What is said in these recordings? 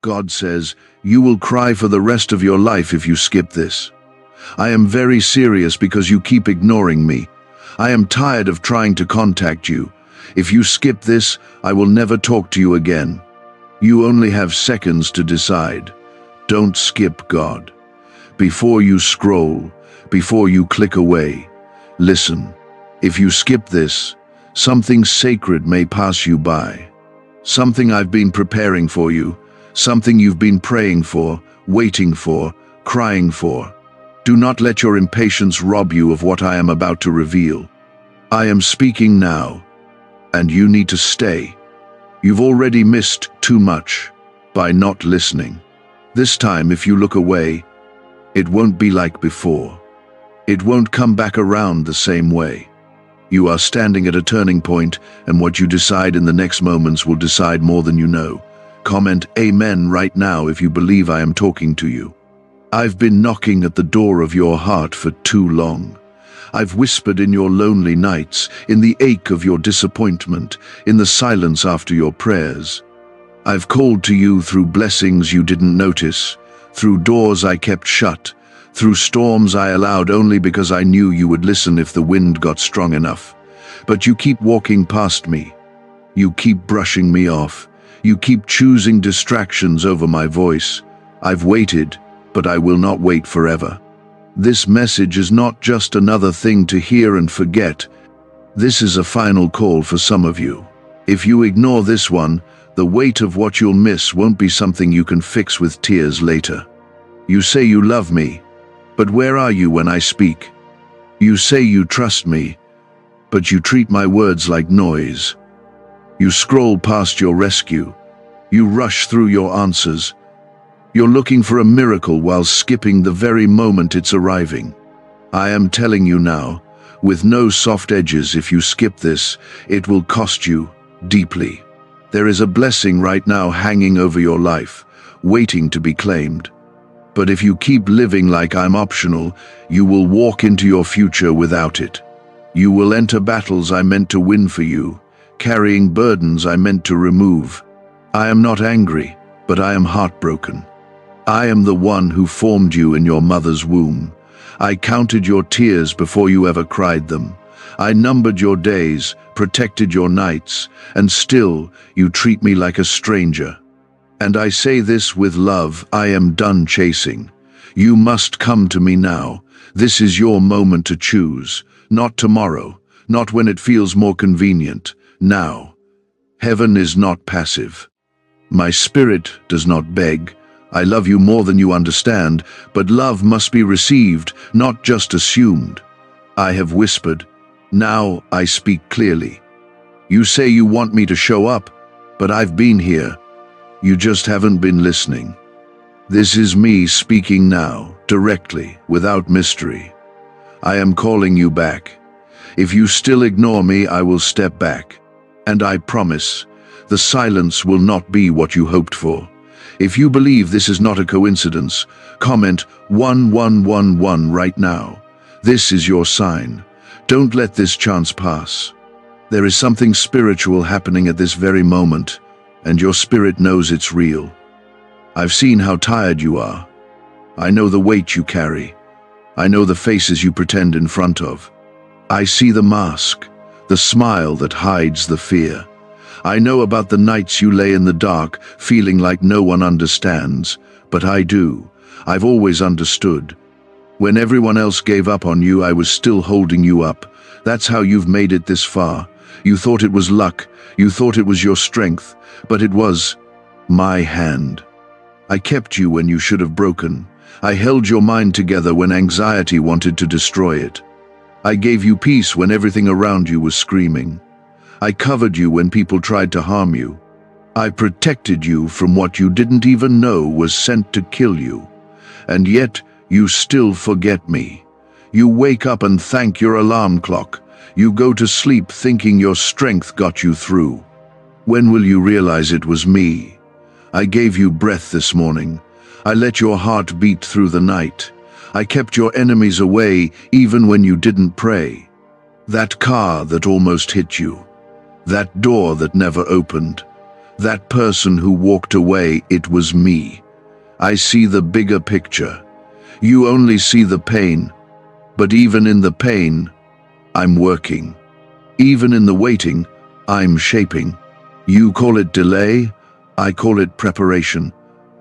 God says, you will cry for the rest of your life if you skip this. I am very serious because you keep ignoring me. I am tired of trying to contact you. If you skip this, I will never talk to you again. You only have seconds to decide. Don't skip God. Before you scroll, before you click away, listen. If you skip this, something sacred may pass you by. Something I've been preparing for you, something you've been praying for, waiting for, crying for. Do not let your impatience rob you of what I am about to reveal. I am speaking now, and you need to stay. You've already missed too much by not listening. This time, if you look away, it won't be like before. It won't come back around the same way. You are standing at a turning point, and what you decide in the next moments will decide more than you know. Comment Amen right now if you believe I am talking to you. I've been knocking at the door of your heart for too long. I've whispered in your lonely nights, in the ache of your disappointment, in the silence after your prayers. I've called to you through blessings you didn't notice, through doors I kept shut, through storms I allowed only because I knew you would listen if the wind got strong enough. But you keep walking past me. You keep brushing me off. You keep choosing distractions over my voice. I've waited, but I will not wait forever. This message is not just another thing to hear and forget. This is a final call for some of you. If you ignore this one, the weight of what you'll miss won't be something you can fix with tears later. You say you love me, but where are you when I speak? You say you trust me, but you treat my words like noise. You scroll past your rescue. You rush through your answers. You're looking for a miracle while skipping the very moment it's arriving. I am telling you now, with no soft edges, if you skip this, it will cost you deeply. There is a blessing right now hanging over your life, waiting to be claimed. But if you keep living like I'm optional, you will walk into your future without it. You will enter battles I meant to win for you, carrying burdens I meant to remove. I am not angry, but I am heartbroken. I am the one who formed you in your mother's womb. I counted your tears before you ever cried them. I numbered your days, protected your nights, and still you treat me like a stranger. And I say this with love, I am done chasing. You must come to me now. This is your moment to choose. Not tomorrow, not when it feels more convenient. Now. Heaven is not passive. My spirit does not beg. I love you more than you understand, but love must be received, not just assumed. I have whispered. Now I speak clearly. You say you want me to show up, but I've been here. You just haven't been listening. This is me speaking now, directly, without mystery. I am calling you back. If you still ignore me, I will step back. And I promise, the silence will not be what you hoped for. If you believe this is not a coincidence, comment 1111 right now. This is your sign. Don't let this chance pass. There is something spiritual happening at this very moment, and your spirit knows it's real. I've seen how tired you are. I know the weight you carry. I know the faces you pretend in front of. I see the mask, the smile that hides the fear. I know about the nights you lay in the dark, feeling like no one understands, but I do. I've always understood. When everyone else gave up on you, I was still holding you up. That's how you've made it this far. You thought it was luck, you thought it was your strength, but it was my hand. I kept you when you should have broken. I held your mind together when anxiety wanted to destroy it. I gave you peace when everything around you was screaming. I covered you when people tried to harm you. I protected you from what you didn't even know was sent to kill you. And yet, you still forget me. You wake up and thank your alarm clock. You go to sleep thinking your strength got you through. When will you realize it was me? I gave you breath this morning. I let your heart beat through the night. I kept your enemies away even when you didn't pray. That car that almost hit you. That door that never opened. That person who walked away, it was me. I see the bigger picture. You only see the pain, but even in the pain, I'm working. Even in the waiting, I'm shaping. You call it delay, I call it preparation.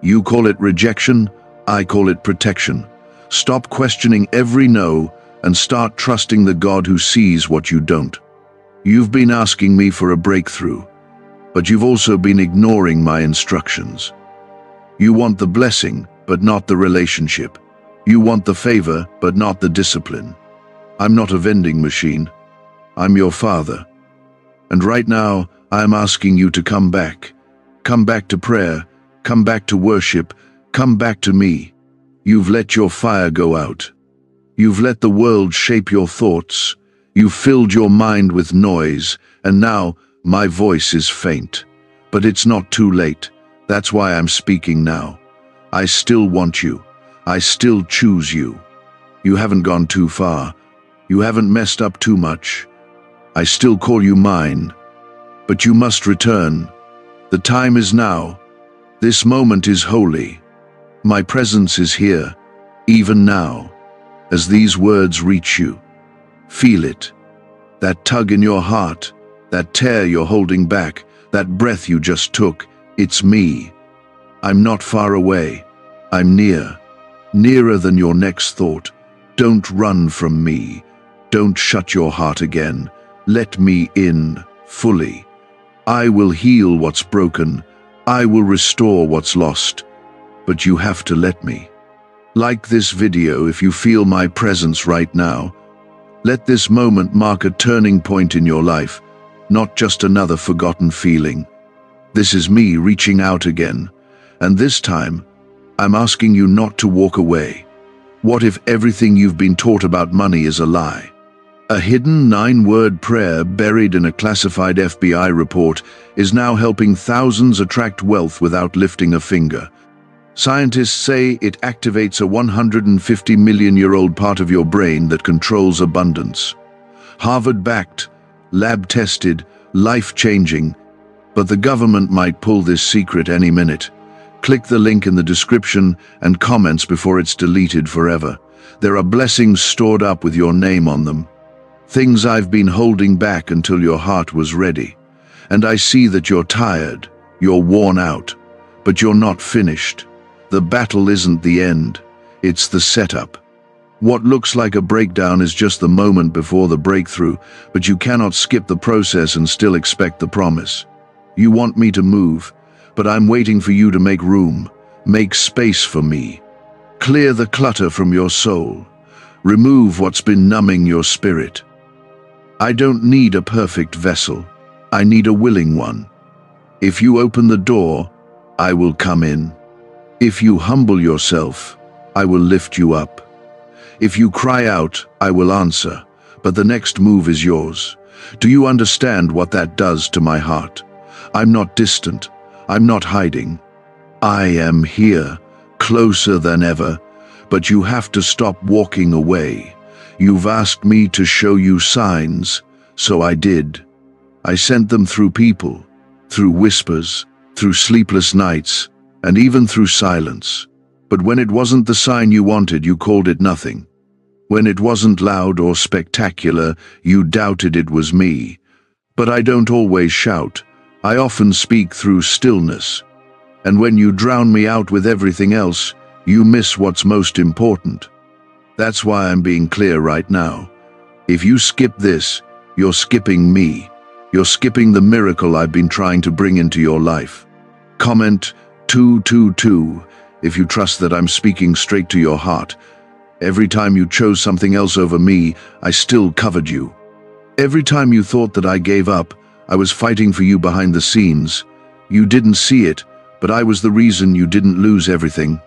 You call it rejection, I call it protection. Stop questioning every no and start trusting the God who sees what you don't. You've been asking me for a breakthrough, but you've also been ignoring my instructions. You want the blessing, but not the relationship. You want the favor, but not the discipline. I'm not a vending machine. I'm your Father. And right now, I'm asking you to come back. Come back to prayer. Come back to worship. Come back to me. You've let your fire go out. You've let the world shape your thoughts. You've filled your mind with noise, and now my voice is faint. But it's not too late. That's why I'm speaking now. I still want you. I still choose you. You haven't gone too far. You haven't messed up too much. I still call you mine. But you must return. The time is now. This moment is holy. My presence is here, even now. As these words reach you, feel it. That tug in your heart, that tear you're holding back, that breath you just took, it's me. I'm not far away. I'm near. Nearer than your next thought. Don't run from me. Don't shut your heart again. Let me in, fully. I will heal what's broken. I will restore what's lost. But you have to let me. Like this video if you feel my presence right now. Let this moment mark a turning point in your life, not just another forgotten feeling. This is me reaching out again, and this time, I'm asking you not to walk away. What if everything you've been taught about money is a lie? A hidden 9-word prayer buried in a classified FBI report is now helping thousands attract wealth without lifting a finger. Scientists say it activates a 150-million-year-old part of your brain that controls abundance. Harvard-backed, lab-tested, life-changing, but the government might pull this secret any minute. Click the link in the description and comments before it's deleted forever. There are blessings stored up with your name on them. Things I've been holding back until your heart was ready. And I see that you're tired, you're worn out, but you're not finished. The battle isn't the end, it's the setup. What looks like a breakdown is just the moment before the breakthrough, but you cannot skip the process and still expect the promise. You want me to move, but I'm waiting for you to make room, make space for me. Clear the clutter from your soul. Remove what's been numbing your spirit. I don't need a perfect vessel. I need a willing one. If you open the door, I will come in. If you humble yourself, I will lift you up. If you cry out, I will answer, but the next move is yours. Do you understand what that does to my heart? I'm not distant. I'm not hiding. I am here, closer than ever, but you have to stop walking away. You've asked me to show you signs, so I did. I sent them through people, through whispers, through sleepless nights, and even through silence. But when it wasn't the sign you wanted, you called it nothing. When it wasn't loud or spectacular, you doubted it was me. But I don't always shout. I often speak through stillness. And when you drown me out with everything else, you miss what's most important. That's why I'm being clear right now. If you skip this, you're skipping me. You're skipping the miracle I've been trying to bring into your life. Comment 222 if you trust that I'm speaking straight to your heart. Every time you chose something else over me, I still covered you. Every time you thought that I gave up, I was fighting for you behind the scenes. You didn't see it, but I was the reason you didn't lose everything.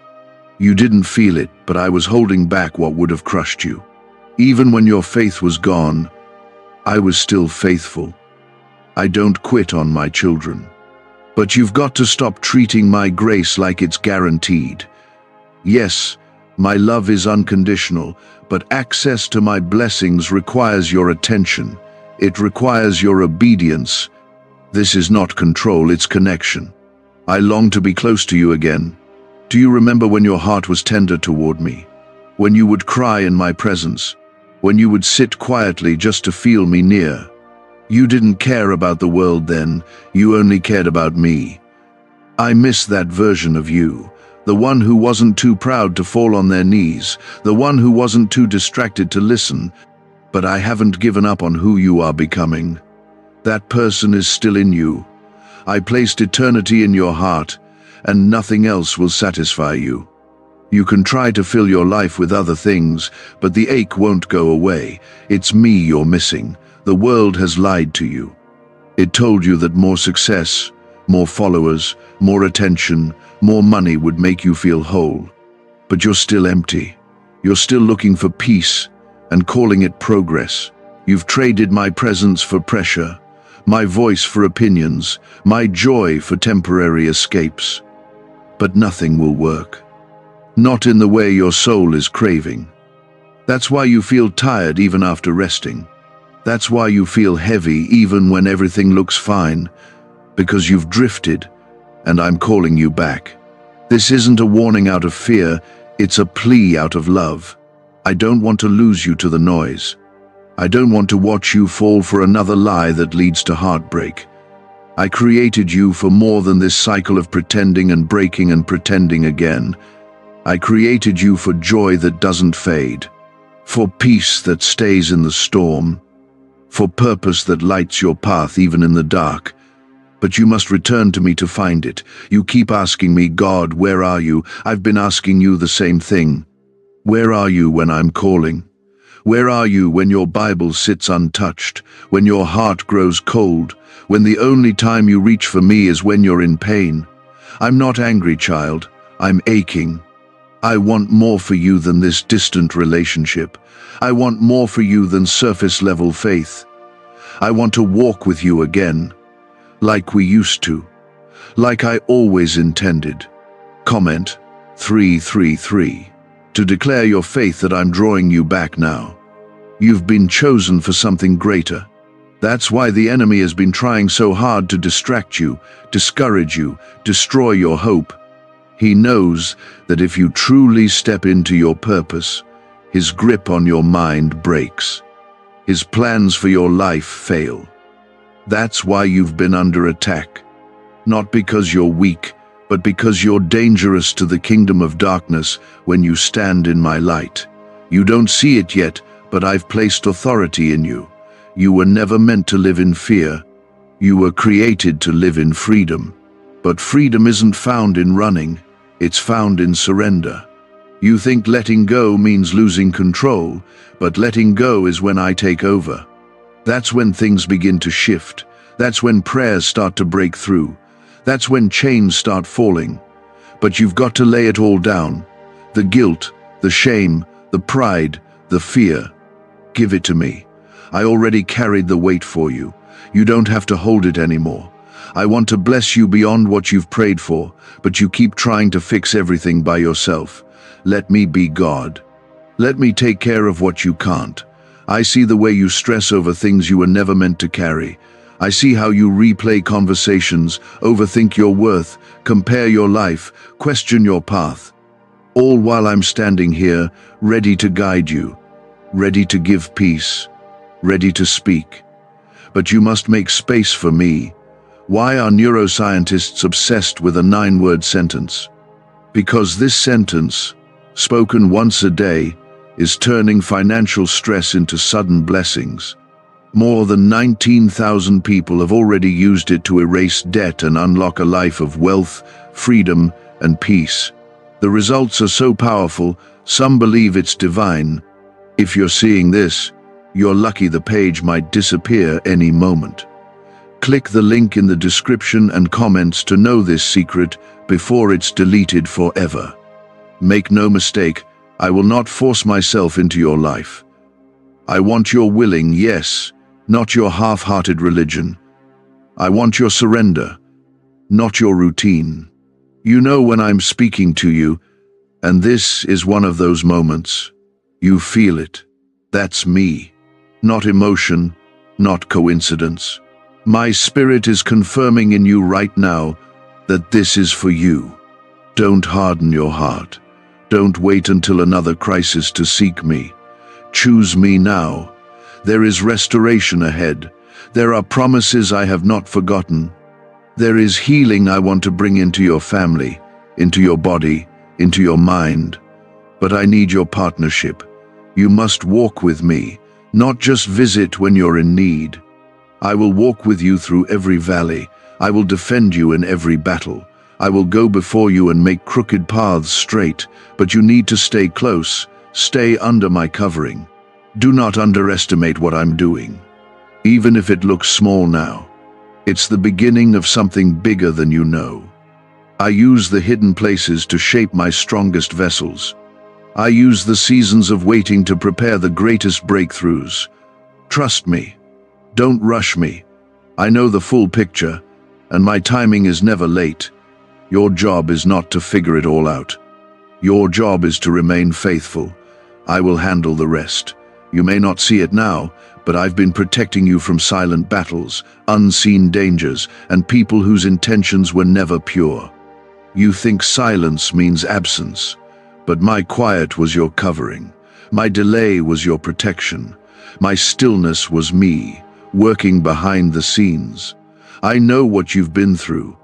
You didn't feel it, but I was holding back what would have crushed you. Even when your faith was gone, I was still faithful. I don't quit on my children. But you've got to stop treating my grace like it's guaranteed. Yes, my love is unconditional, but access to my blessings requires your attention. It requires your obedience. This is not control, it's connection. I long to be close to you again. Do you remember when your heart was tender toward me? When you would cry in my presence? When you would sit quietly just to feel me near? You didn't care about the world then, you only cared about me. I miss that version of you, the one who wasn't too proud to fall on their knees, the one who wasn't too distracted to listen. But I haven't given up on who you are becoming. That person is still in you. I placed eternity in your heart, and nothing else will satisfy you. You can try to fill your life with other things, but the ache won't go away. It's me you're missing. The world has lied to you. It told you that more success, more followers, more attention, more money would make you feel whole. But you're still empty. You're still looking for peace and calling it progress. You've traded my presence for pressure, my voice for opinions, my joy for temporary escapes. But nothing will work. Not in the way your soul is craving. That's why you feel tired even after resting. That's why you feel heavy even when everything looks fine. Because you've drifted, and I'm calling you back. This isn't a warning out of fear, it's a plea out of love. I don't want to lose you to the noise. I don't want to watch you fall for another lie that leads to heartbreak. I created you for more than this cycle of pretending and breaking and pretending again. I created you for joy that doesn't fade, for peace that stays in the storm, for purpose that lights your path even in the dark. But you must return to me to find it. You keep asking me, God, where are you? I've been asking you the same thing. Where are you when I'm calling? Where are you when your Bible sits untouched, when your heart grows cold, when the only time you reach for me is when you're in pain? I'm not angry, child. I'm aching. I want more for you than this distant relationship. I want more for you than surface-level faith. I want to walk with you again, like we used to, like I always intended. Comment 333. To declare your faith that I'm drawing you back now. You've been chosen for something greater. That's why the enemy has been trying so hard to distract you, discourage you, destroy your hope. He knows that if you truly step into your purpose, his grip on your mind breaks. His plans for your life fail. That's why you've been under attack. Not because you're weak, but because you're dangerous to the kingdom of darkness when you stand in my light. You don't see it yet, but I've placed authority in you. You were never meant to live in fear. You were created to live in freedom. But freedom isn't found in running, it's found in surrender. You think letting go means losing control, but letting go is when I take over. That's when things begin to shift. That's when prayers start to break through. That's when chains start falling. But you've got to lay it all down. The guilt, the shame, the pride, the fear. Give it to me. I already carried the weight for you. You don't have to hold it anymore. I want to bless you beyond what you've prayed for, but you keep trying to fix everything by yourself. Let me be God. Let me take care of what you can't. I see the way you stress over things you were never meant to carry. I see how you replay conversations, overthink your worth, compare your life, question your path. All while I'm standing here, ready to guide you, ready to give peace, ready to speak. But you must make space for me. Why are neuroscientists obsessed with a 9-word sentence? Because this sentence, spoken once a day, is turning financial stress into sudden blessings. More than 19,000 people have already used it to erase debt and unlock a life of wealth, freedom, and peace. The results are so powerful, some believe it's divine. If you're seeing this, you're lucky. The page might disappear any moment. Click the link in the description and comments to know this secret before it's deleted forever. Make no mistake, I will not force myself into your life. I want your willing yes, not your half-hearted religion. I want your surrender, not your routine. You know when I'm speaking to you, and this is one of those moments. You feel it. That's me. Not emotion, not coincidence, My spirit is confirming in you right now that this is for you. Don't harden your heart. Don't wait until another crisis to seek me. Choose me now. There is restoration ahead. There are promises I have not forgotten. There is healing I want to bring into your family, into your body, into your mind. But I need your partnership. You must walk with me, not just visit when you're in need. I will walk with you through every valley. I will defend you in every battle. I will go before you and make crooked paths straight, but you need to stay close, stay under my covering. Do not underestimate what I'm doing. Even if it looks small now, it's the beginning of something bigger than you know. I use the hidden places to shape my strongest vessels. I use the seasons of waiting to prepare the greatest breakthroughs. Trust me. Don't rush me. I know the full picture, and my timing is never late. Your job is not to figure it all out. Your job is to remain faithful. I will handle the rest. You may not see it now, but I've been protecting you from silent battles, unseen dangers, and people whose intentions were never pure. You think silence means absence, but my quiet was your covering. My delay was your protection. My stillness was me, working behind the scenes. I know what you've been through.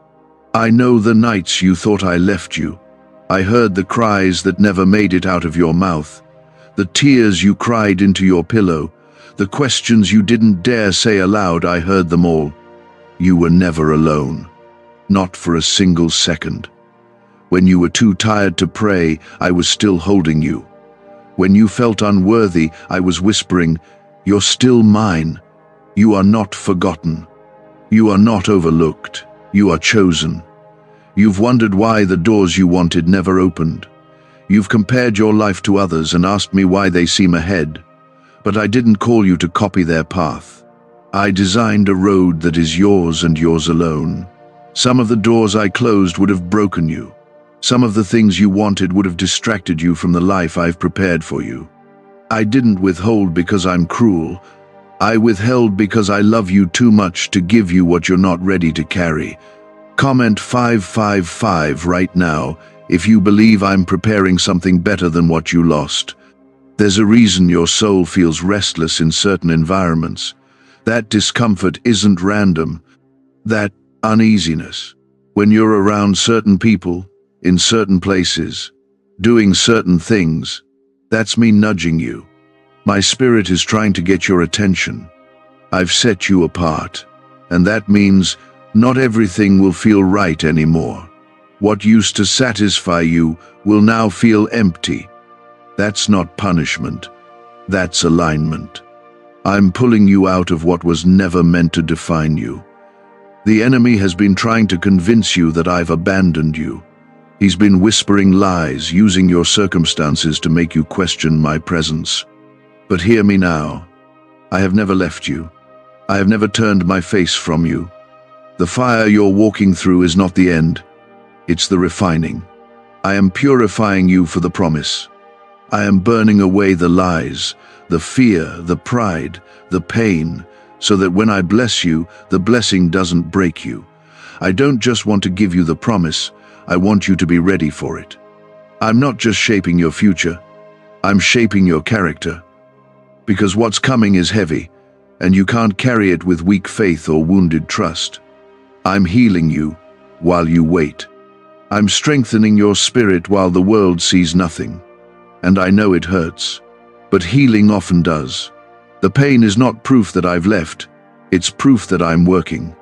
I know the nights you thought I left you. I heard the cries that never made it out of your mouth, the tears you cried into your pillow, the questions you didn't dare say aloud. I heard them all. You were never alone, not for a single second. When you were too tired to pray, I was still holding you. When you felt unworthy, I was whispering, "You're still mine. You are not forgotten. You are not overlooked. You are chosen." You've wondered why the doors you wanted never opened. You've compared your life to others and asked me why they seem ahead. But I didn't call you to copy their path. I designed a road that is yours and yours alone. Some of the doors I closed would have broken you. Some of the things you wanted would have distracted you from the life I've prepared for you. I didn't withhold because I'm cruel. I withheld because I love you too much to give you what you're not ready to carry. Comment 555 right now if you believe I'm preparing something better than what you lost. There's a reason your soul feels restless in certain environments. That discomfort isn't random. That uneasiness, when you're around certain people, in certain places, doing certain things, that's me nudging you. My spirit is trying to get your attention. I've set you apart, and that means not everything will feel right anymore. What used to satisfy you will now feel empty. That's not punishment. That's alignment. I'm pulling you out of what was never meant to define you. The enemy has been trying to convince you that I've abandoned you. He's been whispering lies, using your circumstances to make you question my presence. But hear me now. I have never left you. I have never turned my face from you. The fire you're walking through is not the end. It's the refining. I am purifying you for the promise. I am burning away the lies, the fear, the pride, the pain, so that when I bless you, the blessing doesn't break you. I don't just want to give you the promise, I want you to be ready for it. I'm not just shaping your future, I'm shaping your character. Because what's coming is heavy, and you can't carry it with weak faith or wounded trust. I'm healing you while you wait. I'm strengthening your spirit while the world sees nothing. And I know it hurts, but healing often does. The pain is not proof that I've left, it's proof that I'm working.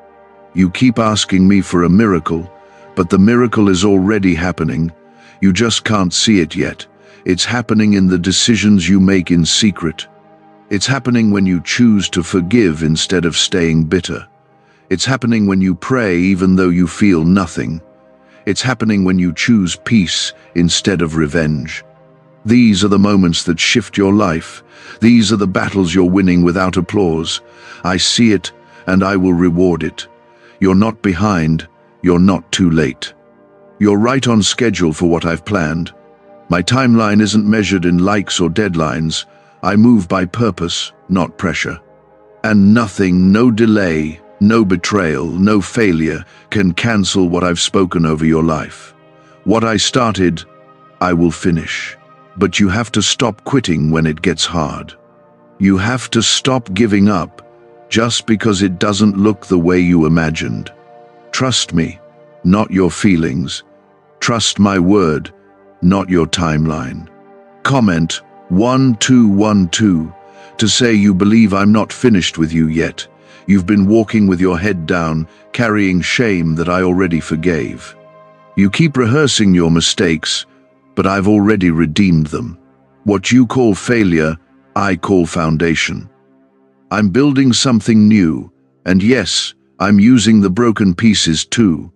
You keep asking me for a miracle, but the miracle is already happening. You just can't see it yet. It's happening in the decisions you make in secret. It's happening when you choose to forgive instead of staying bitter. It's happening when you pray even though you feel nothing. It's happening when you choose peace instead of revenge. These are the moments that shift your life. These are the battles you're winning without applause. I see it, and I will reward it. You're not behind. You're not too late. You're right on schedule for what I've planned. My timeline isn't measured in likes or deadlines. I move by purpose, not pressure. And nothing, no delay, No betrayal, no failure can cancel what I've spoken over your life. What I started, I will finish. But you have to stop quitting when it gets hard. You have to stop giving up just because it doesn't look the way you imagined. Trust me, not your feelings. Trust my word, not your timeline. Comment 1212 to say you believe I'm not finished with you yet. You've been walking with your head down, carrying shame that I already forgave. You keep rehearsing your mistakes, but I've already redeemed them. What you call failure, I call foundation. I'm building something new, and yes, I'm using the broken pieces too.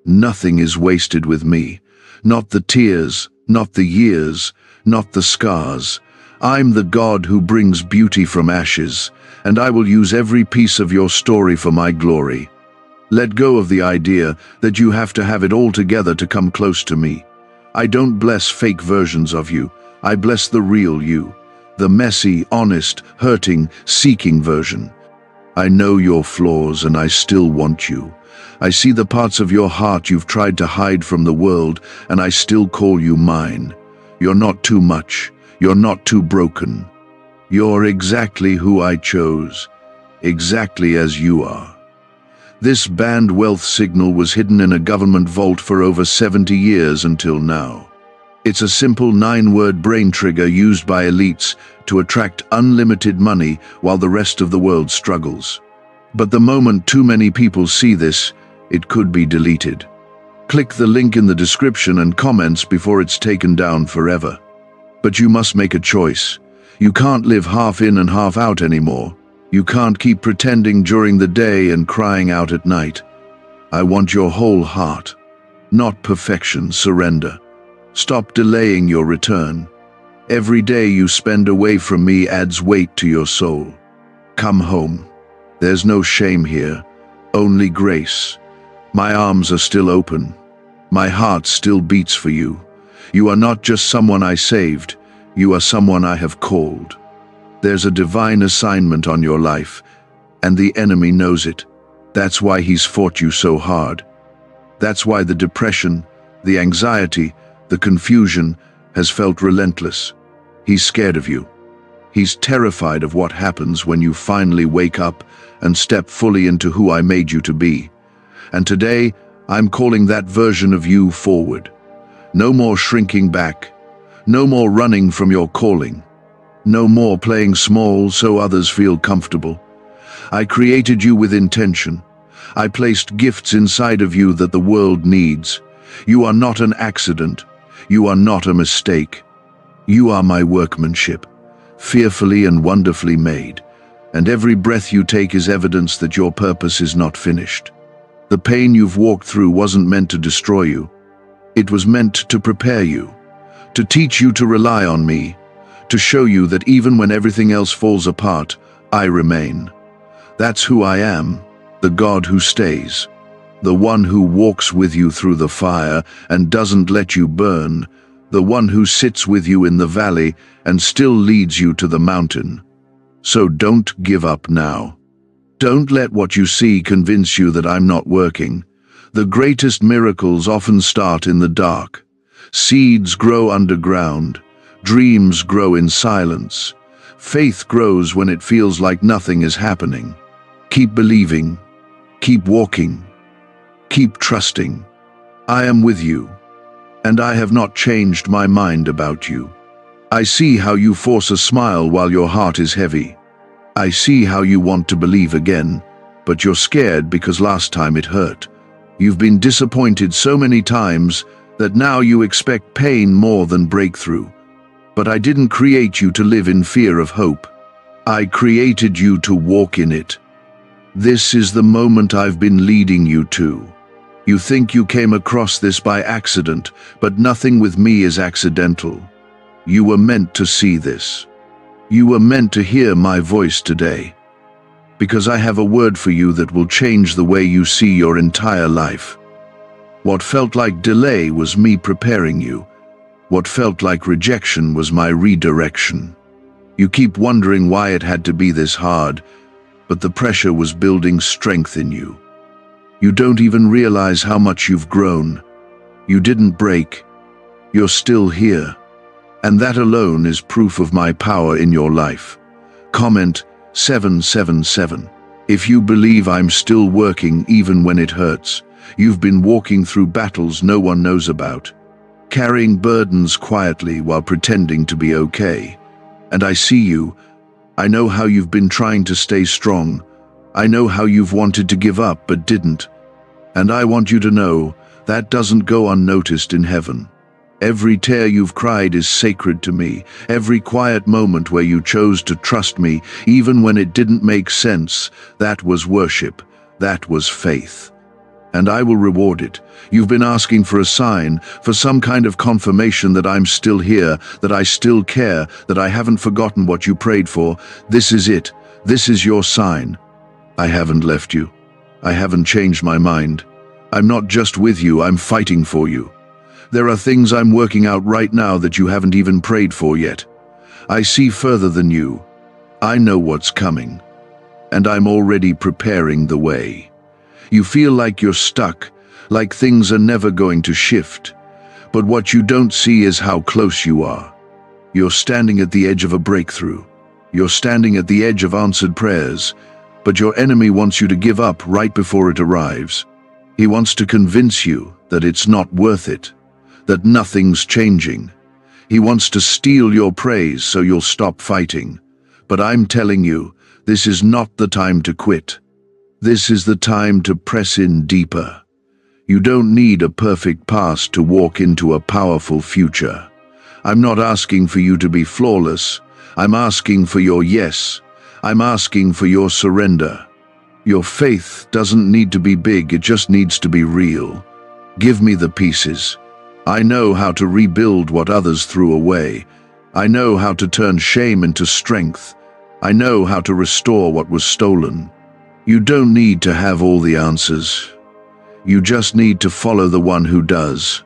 Nothing is wasted with me. Not the tears, not the years, not the scars. I'm the God who brings beauty from ashes, and I will use every piece of your story for my glory. Let go of the idea that you have to have it all together to come close to me. I don't bless fake versions of you. I bless the real you, the messy, honest, hurting, seeking version. I know your flaws and I still want you. I see the parts of your heart you've tried to hide from the world, and I still call you mine. You're not too much. You're not too broken. You're exactly who I chose, exactly as you are. This banned wealth signal was hidden in a government vault for over 70 years until now. It's a simple 9-word brain trigger used by elites to attract unlimited money while the rest of the world struggles. But the moment too many people see this, it could be deleted. Click the link in the description and comments before it's taken down forever. But you must make a choice. You can't live half in and half out anymore. You can't keep pretending during the day and crying out at night. I want your whole heart. Not perfection, surrender. Stop delaying your return. Every day you spend away from me adds weight to your soul. Come home. There's no shame here, only grace. My arms are still open. My heart still beats for you. You are not just someone I saved. You are someone I have called. There's a divine assignment on your life, and the enemy knows it. That's why he's fought you so hard. That's why the depression, the anxiety, the confusion has felt relentless. He's scared of you. He's terrified of what happens when you finally wake up and step fully into who I made you to be. And today, I'm calling that version of you forward. No more shrinking back. No more running from your calling. No more playing small so others feel comfortable. I created you with intention. I placed gifts inside of you that the world needs. You are not an accident. You are not a mistake. You are my workmanship, fearfully and wonderfully made. And every breath you take is evidence that your purpose is not finished. The pain you've walked through wasn't meant to destroy you. It was meant to prepare you, to teach you to rely on me, to show you that even when everything else falls apart, I remain. That's who I am, the God who stays, the one who walks with you through the fire and doesn't let you burn, the one who sits with you in the valley and still leads you to the mountain. So don't give up now. Don't let what you see convince you that I'm not working. The greatest miracles often start in the dark. Seeds grow underground. Dreams grow in silence. Faith grows when it feels like nothing is happening. Keep believing. Keep walking. Keep trusting. I am with you, and I have not changed my mind about you. I see how you force a smile while your heart is heavy. I see how you want to believe again, but you're scared because last time it hurt. You've been disappointed so many times that now you expect pain more than breakthrough. But I didn't create you to live in fear of hope. I created you to walk in it. This is the moment I've been leading you to. You think you came across this by accident, but nothing with me is accidental. You were meant to see this. You were meant to hear my voice today. Because I have a word for you that will change the way you see your entire life. What felt like delay was me preparing you. What felt like rejection was my redirection. You keep wondering why it had to be this hard. but the pressure was building strength in you. You don't even realize how much you've grown. You didn't break. You're still here. And that alone is proof of my power in your life. Comment 777. If you believe I'm still working even when it hurts, you've been walking through battles no one knows about, carrying burdens quietly while pretending to be okay. And I see you. I know how you've been trying to stay strong. I know how you've wanted to give up but didn't. And I want you to know that doesn't go unnoticed in heaven. Every tear you've cried is sacred to me. Every quiet moment where you chose to trust me, even when it didn't make sense, that was worship. That was faith. And I will reward it. You've been asking for a sign, for some kind of confirmation that I'm still here, that I still care, that I haven't forgotten what you prayed for. This is it. This is your sign. I haven't left you. I haven't changed my mind. I'm not just with you, I'm fighting for you. There are things I'm working out right now that you haven't even prayed for yet. I see further than you. I know what's coming. And I'm already preparing the way. You feel like you're stuck, like things are never going to shift. But what you don't see is how close you are. You're standing at the edge of a breakthrough. You're standing at the edge of answered prayers. But your enemy wants you to give up right before it arrives. He wants to convince you that it's not worth it, that nothing's changing. He wants to steal your praise so you'll stop fighting. But I'm telling you, this is not the time to quit. This is the time to press in deeper. You don't need a perfect past to walk into a powerful future. I'm not asking for you to be flawless. I'm asking for your yes. I'm asking for your surrender. Your faith doesn't need to be big, it just needs to be real. Give me the pieces. I know how to rebuild what others threw away. I know how to turn shame into strength. I know how to restore what was stolen. You don't need to have all the answers. You just need to follow the one who does.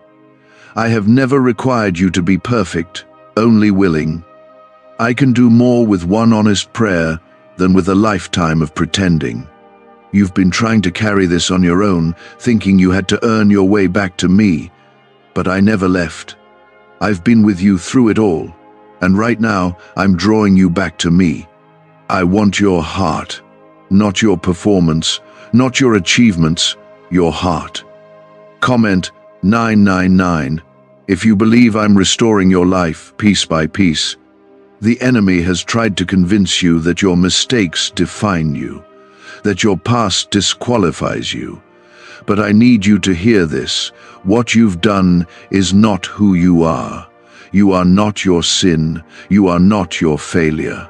I have never required you to be perfect, only willing. I can do more with one honest prayer than with a lifetime of pretending. You've been trying to carry this on your own, thinking you had to earn your way back to me. But I never left. I've been with you through it all. And right now, I'm drawing you back to me. I want your heart. Not your performance, not your achievements, your heart. Comment 999. If you believe I'm restoring your life piece by piece, the enemy has tried to convince you that your mistakes define you, that your past disqualifies you. But I need you to hear this. What you've done is not who you are. You are not your sin. You are not your failure.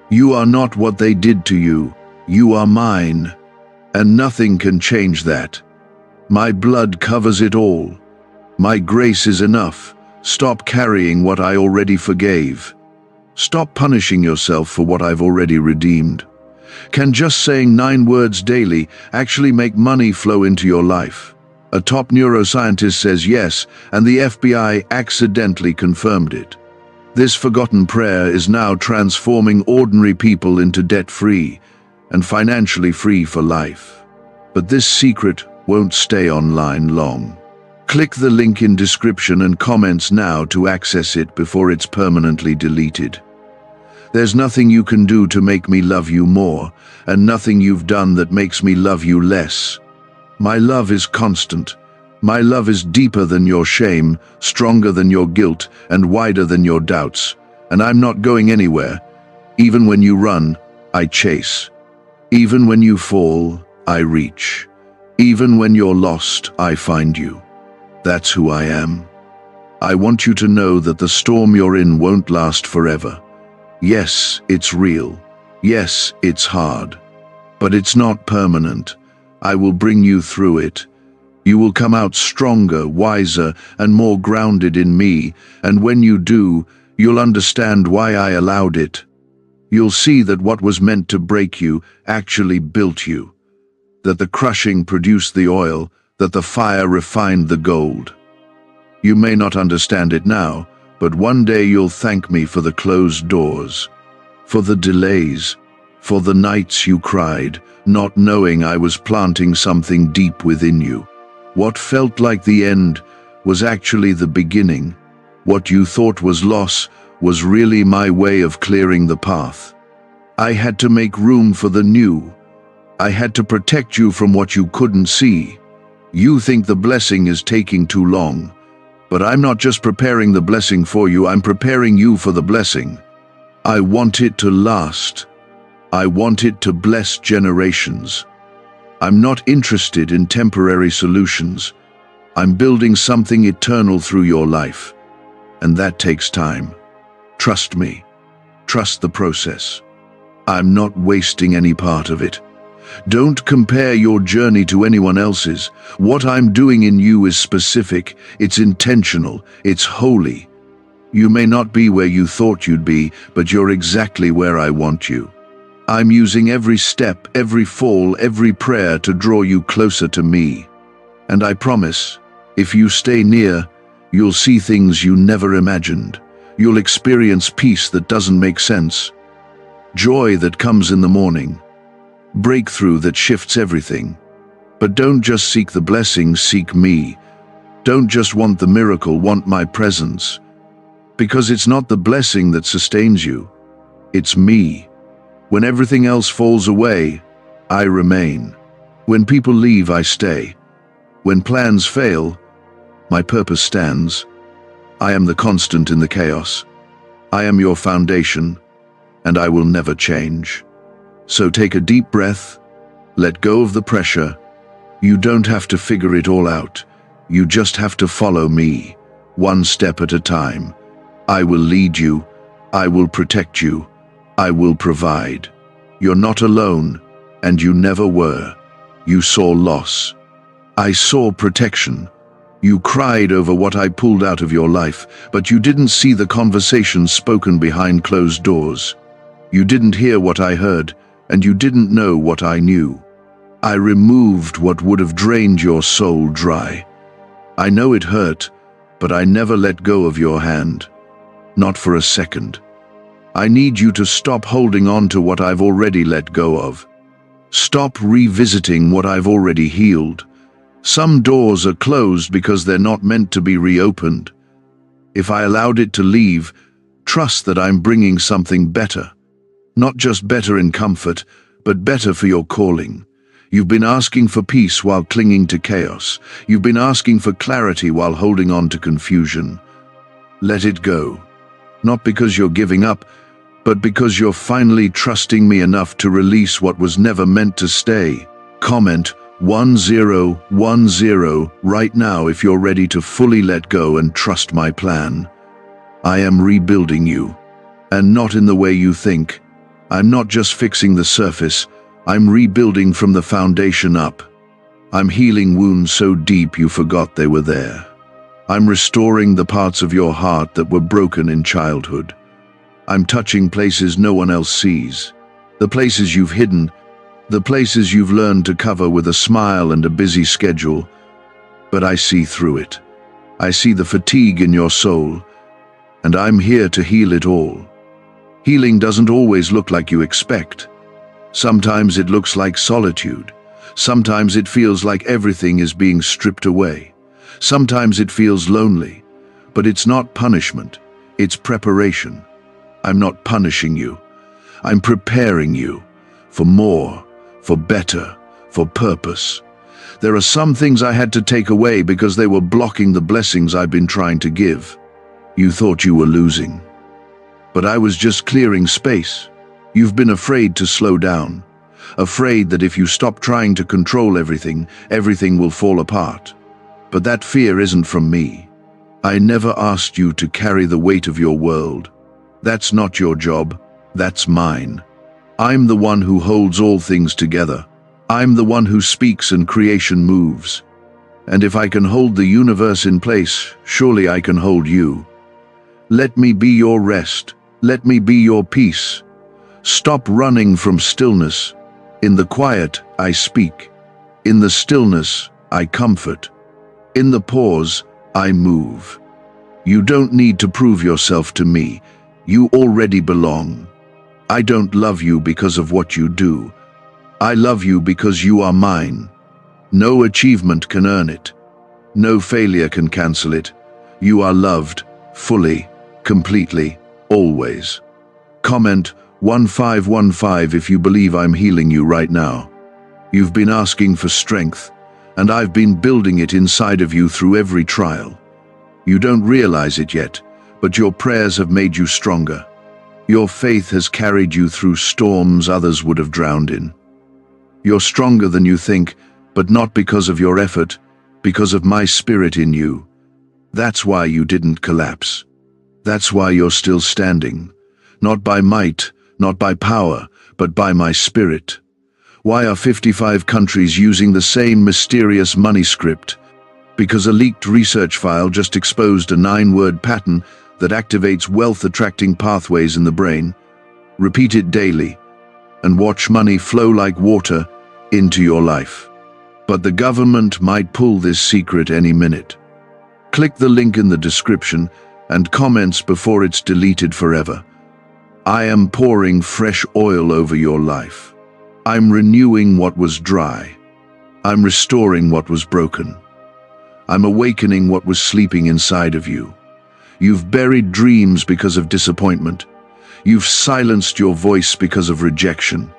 You are not what they did to you. You are mine, and nothing can change that. My blood covers it all. My grace is enough. Stop carrying what I already forgave. Stop punishing yourself for what I've already redeemed. Can just saying 9 words daily actually make money flow into your life? A top neuroscientist says yes, and the FBI accidentally confirmed it. This forgotten prayer is now transforming ordinary people into debt-free and financially free for life. But this secret won't stay online long. Click the link in description and comments now to access it before it's permanently deleted. There's nothing you can do to make me love you more, and nothing you've done that makes me love you less. My love is constant. My love is deeper than your shame, stronger than your guilt, and wider than your doubts. And I'm not going anywhere. Even when you run, I chase. Even when you fall, I reach. Even when you're lost, I find you. That's who I am. I want you to know that the storm you're in won't last forever. Yes, it's real. Yes, it's hard. But it's not permanent. I will bring you through it. You will come out stronger, wiser, and more grounded in me, and when you do, you'll understand why I allowed it. You'll see that what was meant to break you actually built you. That the crushing produced the oil, that the fire refined the gold. You may not understand it now, but one day you'll thank me for the closed doors, for the delays, For the nights you cried, not knowing I was planting something deep within you. What felt like the end was actually the beginning. What you thought was loss was really my way of clearing the path. I had to make room for the new. I had to protect you from what you couldn't see. You think the blessing is taking too long, but I'm not just preparing the blessing for you, I'm preparing you for the blessing. I want it to last. I want it to bless generations. I'm not interested in temporary solutions. I'm building something eternal through your life. And that takes time. Trust me. Trust the process. I'm not wasting any part of it. Don't compare your journey to anyone else's. What I'm doing in you is specific, it's intentional, it's holy. You may not be where you thought you'd be, but you're exactly where I want you. I'm using every step, every fall, every prayer to draw you closer to me. And I promise, if you stay near, you'll see things you never imagined. You'll experience peace that doesn't make sense, joy that comes in the morning, breakthrough that shifts everything. But don't just seek the blessing, seek me. Don't just want the miracle, want my presence. Because it's not the blessing that sustains you, it's me. When everything else falls away, I remain. When people leave, I stay. When plans fail, my purpose stands. I am the constant in the chaos. I am your foundation, and I will never change. So take a deep breath, let go of the pressure. You don't have to figure it all out. You just have to follow me, one step at a time. I will lead you. I will protect you. I will provide. You're not alone, and you never were. You saw loss. I saw protection. You cried over what I pulled out of your life, but you didn't see the conversations spoken behind closed doors. You didn't hear what I heard, and you didn't know what I knew. I removed what would have drained your soul dry. I know it hurt, but I never let go of your hand. Not for a second. I need you to stop holding on to what I've already let go of. Stop revisiting what I've already healed. Some doors are closed because they're not meant to be reopened. If I allowed it to leave, trust that I'm bringing something better. Not just better in comfort, but better for your calling. You've been asking for peace while clinging to chaos. You've been asking for clarity while holding on to confusion. Let it go. Not because you're giving up, but because you're finally trusting me enough to release what was never meant to stay. Comment 1010 right now if you're ready to fully let go and trust my plan. I am rebuilding you, and not in the way you think. I'm not just fixing the surface, I'm rebuilding from the foundation up. I'm healing wounds so deep you forgot they were there. I'm restoring the parts of your heart that were broken in childhood. I'm touching places no one else sees. The places you've hidden, the places you've learned to cover with a smile and a busy schedule. But I see through it. I see the fatigue in your soul, and I'm here to heal it all. Healing doesn't always look like you expect. Sometimes it looks like solitude. Sometimes it feels like everything is being stripped away. Sometimes it feels lonely. But it's not punishment, it's preparation. I'm not punishing you. I'm preparing you for more, for better, for purpose. There are some things I had to take away because they were blocking the blessings I've been trying to give. You thought you were losing, but I was just clearing space. You've been afraid to slow down, afraid that if you stop trying to control everything, everything will fall apart. But that fear isn't from me. I never asked you to carry the weight of your world. That's not your job, that's mine. I'm the one who holds all things together. I'm the one who speaks and creation moves. And if I can hold the universe in place, surely I can hold you. Let me be your rest. Let me be your peace. Stop running from stillness. In the quiet, I speak. In the stillness, I comfort. In the pause, I move. You don't need to prove yourself to me. You already belong. I don't love you because of what you do. I love you because you are mine. No achievement can earn it. No failure can cancel it. You are loved, fully, completely, always. Comment 1515 if you believe I'm healing you right now. You've been asking for strength, and I've been building it inside of you through every trial. You don't realize it yet, but your prayers have made you stronger. Your faith has carried you through storms others would have drowned in. You're stronger than you think, but not because of your effort, because of my spirit in you. That's why you didn't collapse. That's why you're still standing. Not by might, not by power, but by my spirit. Why are 55 countries using the same mysterious money script? Because a leaked research file just exposed a 9-word pattern that activates wealth-attracting pathways in the brain. Repeat it daily, and watch money flow like water into your life. But the government might pull this secret any minute. Click the link in the description and comments before it's deleted forever. I am pouring fresh oil over your life. I'm renewing what was dry. I'm restoring what was broken. I'm awakening what was sleeping inside of you. You've buried dreams because of disappointment. You've silenced your voice because of rejection.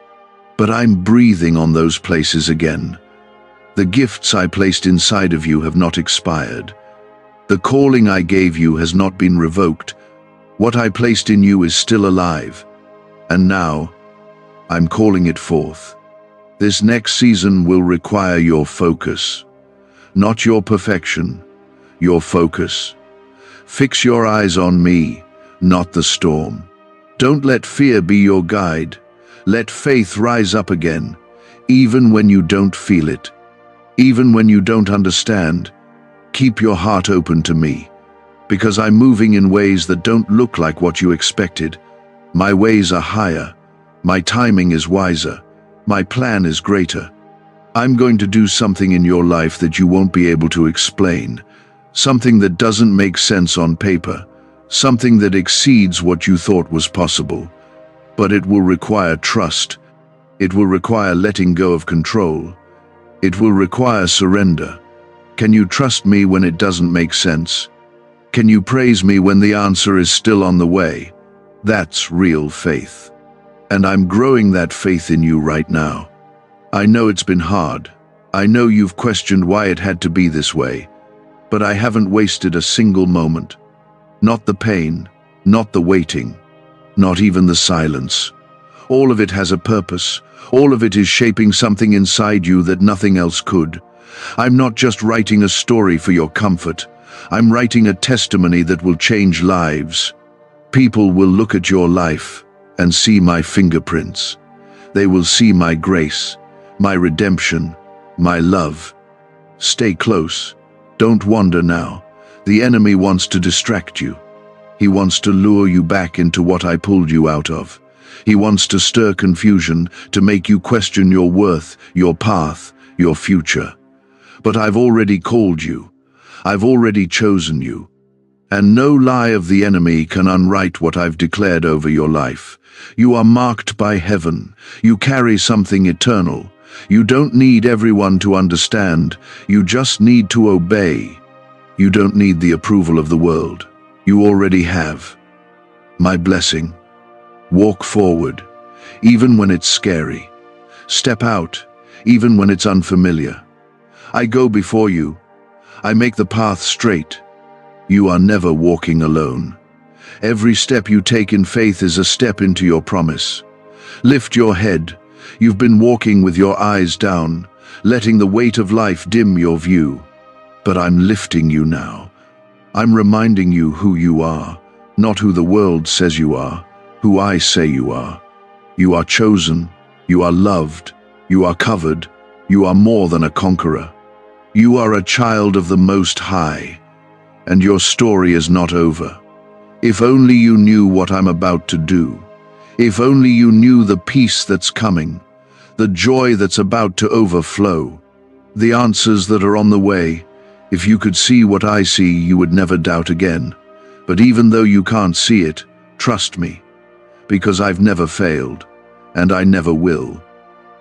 But I'm breathing on those places again. The gifts I placed inside of you have not expired. The calling I gave you has not been revoked. What I placed in you is still alive. And now, I'm calling it forth. This next season will require your focus. Not your perfection, your focus. Fix your eyes on me, not the storm. Don't let fear be your guide. Let faith rise up again, even when you don't feel it. Even when you don't understand, keep your heart open to me. Because I'm moving in ways that don't look like what you expected. My ways are higher. My timing is wiser. My plan is greater. I'm going to do something in your life that you won't be able to explain. Something that doesn't make sense on paper. Something that exceeds what you thought was possible. But it will require trust. It will require letting go of control. It will require surrender. Can you trust me when it doesn't make sense? Can you praise me when the answer is still on the way? That's real faith. And I'm growing that faith in you right now. I know it's been hard. I know you've questioned why it had to be this way. But I haven't wasted a single moment. Not the pain, not the waiting, not even the silence. All of it has a purpose. All of it is shaping something inside you that nothing else could. I'm not just writing a story for your comfort. I'm writing a testimony that will change lives. People will look at your life and see my fingerprints. They will see my grace, my redemption, my love. Stay close. Don't wander now. The enemy wants to distract you. He wants to lure you back into what I pulled you out of. He wants to stir confusion, to make you question your worth, your path, your future. But I've already called you. I've already chosen you. And no lie of the enemy can unwrite what I've declared over your life. You are marked by heaven. You carry something eternal. You don't need everyone to understand. You just need to obey. You don't need the approval of the world. You already have my blessing. Walk forward, even when it's scary. Step out, even when it's unfamiliar. I go before you. I make the path straight. You are never walking alone. Every step you take in faith is a step into your promise. Lift your head. You've been walking with your eyes down, letting the weight of life dim your view. But I'm lifting you now. I'm reminding you who you are, not who the world says you are, who I say you are. You are chosen, you are loved, you are covered, you are more than a conqueror. You are a child of the Most High, and your story is not over. If only you knew what I'm about to do. If only you knew the peace that's coming, the joy that's about to overflow, the answers that are on the way. If you could see what I see, you would never doubt again. But even though you can't see it, trust me. because I've never failed, and I never will.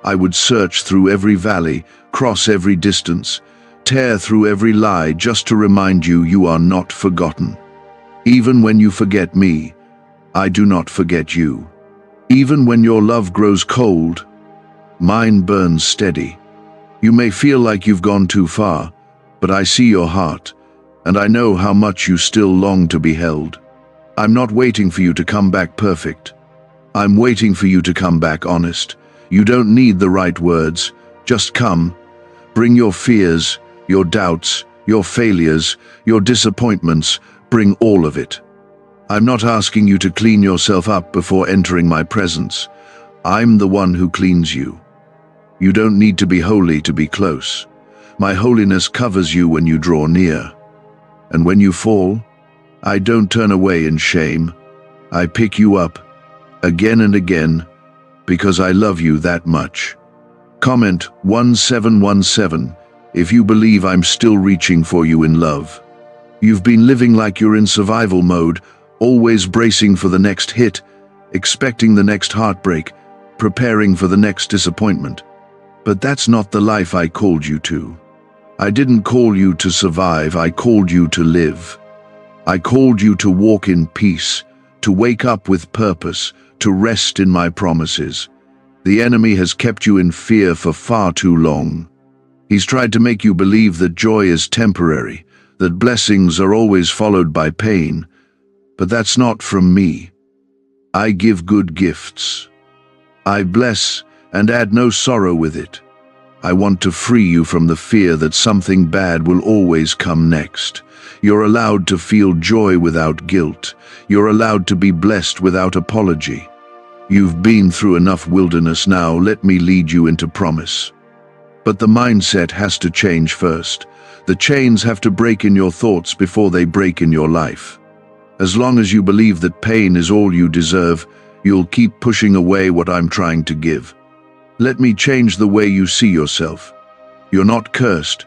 I would search through every valley, cross every distance, tear through every lie just to remind you you are not forgotten. Even when you forget me, I do not forget you. Even when your love grows cold, mine burns steady. You may feel like you've gone too far, but I see your heart, and I know how much you still long to be held. I'm not waiting for you to come back perfect. I'm waiting for you to come back honest. You don't need the right words, just come. Bring your fears, your doubts, your failures, your disappointments, bring all of it. I'm not asking you to clean yourself up before entering my presence. I'm the one who cleans you. You don't need to be holy to be close. My holiness covers you when you draw near. And when you fall, I don't turn away in shame. I pick you up, again and again, because I love you that much. Comment 1717 if you believe I'm still reaching for you in love. You've been living like you're in survival mode, always bracing for the next hit, expecting the next heartbreak, preparing for the next disappointment. But that's not the life I called you to. I didn't call you to survive, I called you to live. I called you to walk in peace, to wake up with purpose, to rest in my promises. The enemy has kept you in fear for far too long. He's tried to make you believe that joy is temporary, that blessings are always followed by pain. But that's not from me. I give good gifts. I bless and add no sorrow with it. I want to free you from the fear that something bad will always come next. You're allowed to feel joy without guilt. You're allowed to be blessed without apology. You've been through enough wilderness now, let me lead you into promise. But the mindset has to change first. The chains have to break in your thoughts before they break in your life. As long as you believe that pain is all you deserve, you'll keep pushing away what I'm trying to give. Let me change the way you see yourself. You're not cursed.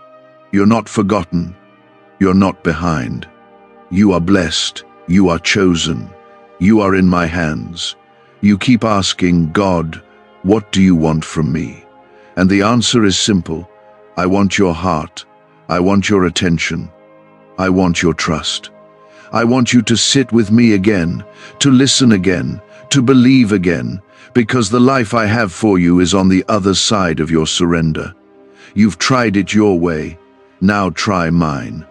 You're not forgotten. You're not behind. You are blessed. You are chosen. You are in my hands. You keep asking, God, what do you want from me? And the answer is simple. I want your heart. I want your attention. I want your trust. I want you to sit with me again, to listen again, to believe again, because the life I have for you is on the other side of your surrender. You've tried it your way. Now try mine.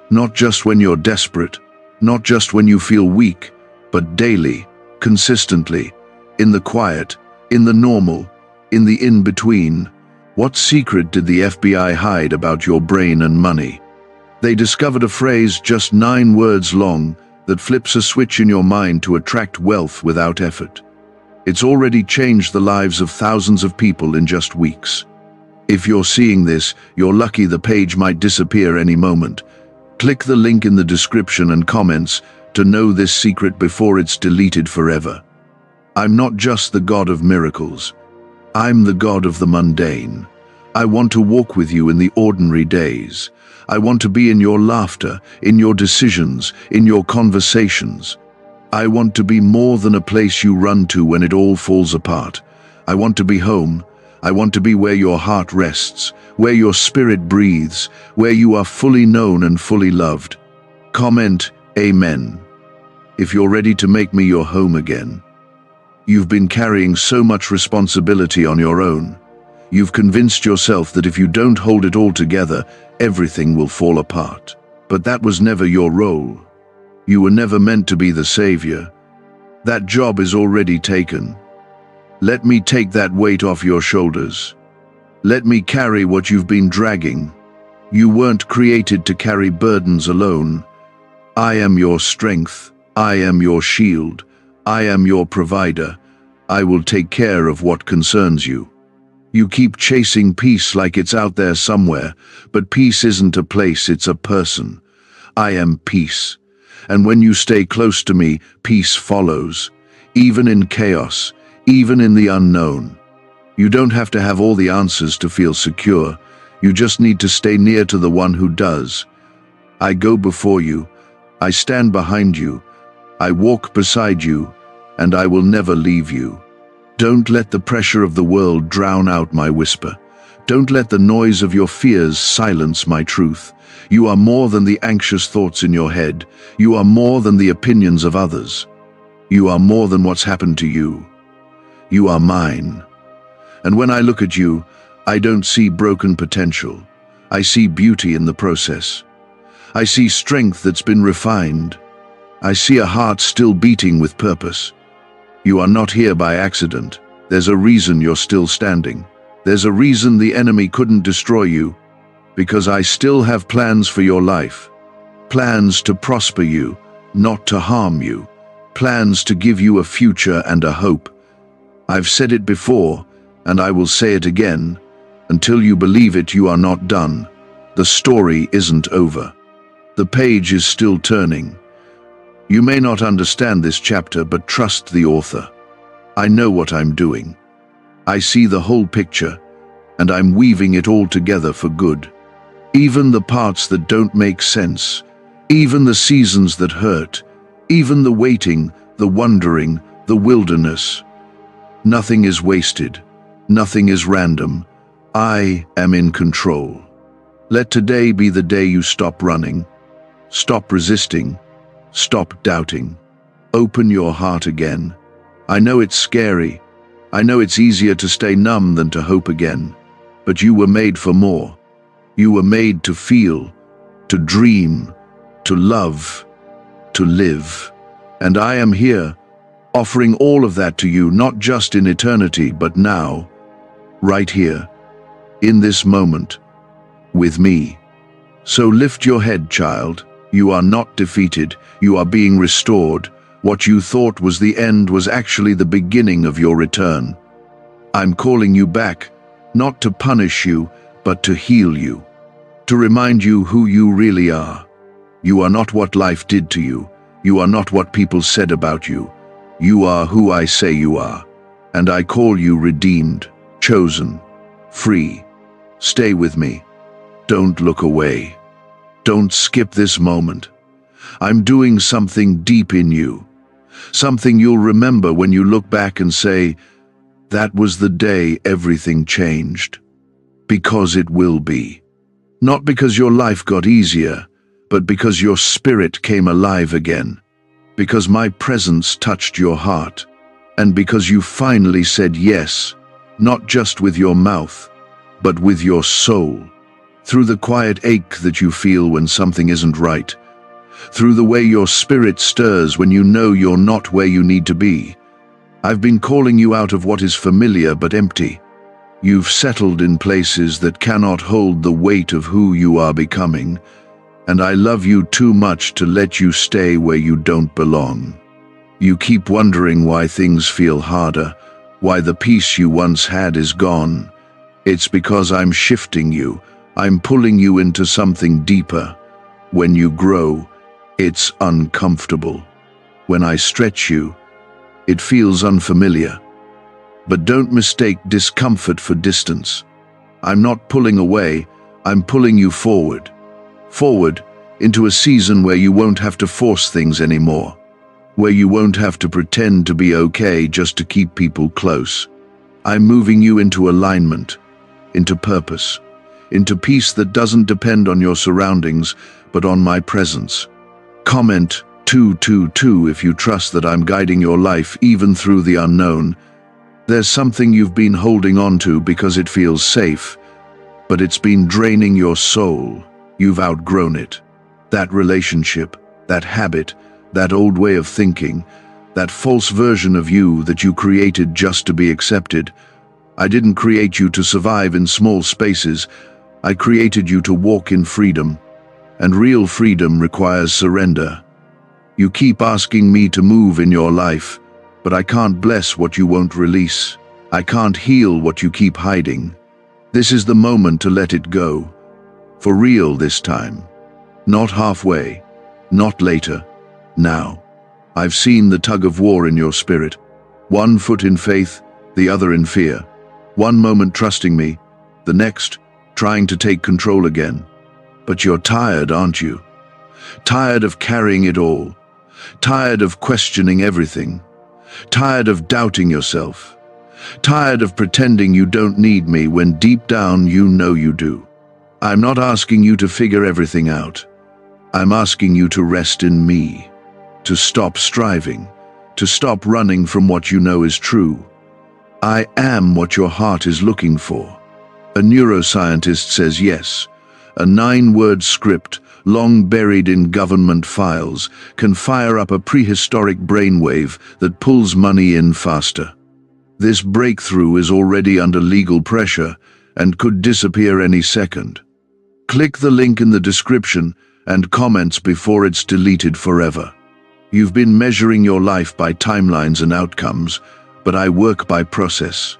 Not just when you're desperate, not just when you feel weak, but daily, consistently, in the quiet, in the normal, in the in-between. What secret did the FBI hide about your brain and money? They discovered a phrase just 9 words long that flips a switch in your mind to attract wealth without effort. It's already changed the lives of thousands of people in just weeks. If you're seeing this, you're lucky. The page might disappear any moment. Click the link in the description and comments to know this secret before it's deleted forever. I'm not just the God of miracles. I'm the God of the mundane. I want to walk with you in the ordinary days. I want to be in your laughter, in your decisions, in your conversations. I want to be more than a place you run to when it all falls apart. I want to be home. I want to be where your heart rests, where your spirit breathes, where you are fully known and fully loved. Comment, Amen, if you're ready to make me your home again. You've been carrying so much responsibility on your own. You've convinced yourself that if you don't hold it all together, everything will fall apart. But that was never your role. You were never meant to be the savior. That job is already taken. Let me take that weight off your shoulders. Let me carry what you've been dragging. You weren't created to carry burdens alone. I am your strength. I am your shield. I am your provider. I will take care of what concerns you. You keep chasing peace like it's out there somewhere, but peace isn't a place, it's a person. I am peace. And when you stay close to me, peace follows. Even in chaos, even in the unknown. You don't have to have all the answers to feel secure. You just need to stay near to the one who does. I go before you. I stand behind you. I walk beside you. and I will never leave you. Don't let the pressure of the world drown out my whisper. Don't let the noise of your fears silence my truth. You are more than the anxious thoughts in your head. You are more than the opinions of others. You are more than what's happened to you. You are mine. And when I look at you, I don't see broken potential. I see beauty in the process. I see strength that's been refined. I see a heart still beating with purpose. You are not here by accident. There's a reason you're still standing. There's a reason the enemy couldn't destroy you. Because I still have plans for your life. Plans to prosper you, not to harm you. Plans to give you a future and a hope. I've said it before, and I will say it again. Until you believe it, you are not done. The story isn't over. The page is still turning. You may not understand this chapter, but trust the author. I know what I'm doing. I see the whole picture, and I'm weaving it all together for good. Even the parts that don't make sense, even the seasons that hurt, even the waiting, the wondering, the wilderness. Nothing is wasted. Nothing is random. I am in control. Let today be the day you stop running, stop resisting, stop doubting. Open your heart again. I know it's scary. I know it's easier to stay numb than to hope again. But you were made for more. You were made to feel, to dream, to love, to live. And I am here, offering all of that to you, not just in eternity, but now, right here, in this moment, with me. So lift your head, child. You are not defeated. You are being restored. What you thought was the end was actually the beginning of your return. I'm calling you back, not to punish you, but to heal you. To remind you who you really are. You are not what life did to you. You are not what people said about you. You are who I say you are. And I call you redeemed, chosen, free. Stay with me. Don't look away. Don't skip this moment. I'm doing something deep in you. Something you'll remember when you look back and say, that was the day everything changed. Because it will be. Not because your life got easier, but because your spirit came alive again. Because my presence touched your heart. And because you finally said yes, not just with your mouth, but with your soul. Through the quiet ache that you feel when something isn't right. Through the way your spirit stirs when you know you're not where you need to be. I've been calling you out of what is familiar but empty. You've settled in places that cannot hold the weight of who you are becoming, and I love you too much to let you stay where you don't belong. You keep wondering why things feel harder, why the peace you once had is gone. It's because I'm shifting you. I'm pulling you into something deeper. When you grow, it's uncomfortable. When I stretch you, it feels unfamiliar. But don't mistake discomfort for distance. I'm not pulling away, I'm pulling you forward. Forward into a season where you won't have to force things anymore. Where you won't have to pretend to be okay just to keep people close. I'm moving you into alignment, into purpose, into peace that doesn't depend on your surroundings, but on my presence. Comment 222 if you trust that I'm guiding your life even through the unknown. There's something you've been holding on to because it feels safe, but it's been draining your soul. You've outgrown it. That relationship, that habit, that old way of thinking, that false version of you that you created just to be accepted. I didn't create you to survive in small spaces. I created you to walk in freedom. And real freedom requires surrender. You keep asking me to move in your life, but I can't bless what you won't release. I can't heal what you keep hiding. This is the moment to let it go. For real this time. Not halfway. Not later. Now. I've seen the tug of war in your spirit. One foot in faith, the other in fear. One moment trusting me, the next trying to take control again. But you're tired, aren't you? Tired of carrying it all. Tired of questioning everything. Tired of doubting yourself. Tired of pretending you don't need me when deep down you know you do. I'm not asking you to figure everything out. I'm asking you to rest in me, to stop striving, to stop running from what you know is true. I am what your heart is looking for. A neuroscientist says yes. A 9-word script, long buried in government files, can fire up a prehistoric brainwave that pulls money in faster. This breakthrough is already under legal pressure and could disappear any second. Click the link in the description and comments before it's deleted forever. You've been measuring your life by timelines and outcomes, but I work by process.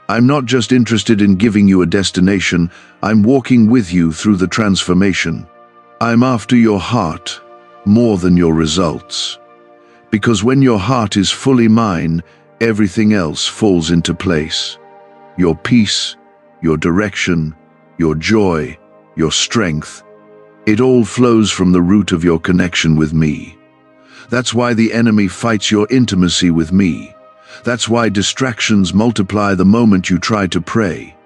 I'm not just interested in giving you a destination, I'm walking with you through the transformation. I'm after your heart, more than your results. Because when your heart is fully mine, everything else falls into place. Your peace, your direction, your joy, your strength. It all flows from the root of your connection with me. That's why the enemy fights your intimacy with me. That's why distractions multiply the moment you try to pray.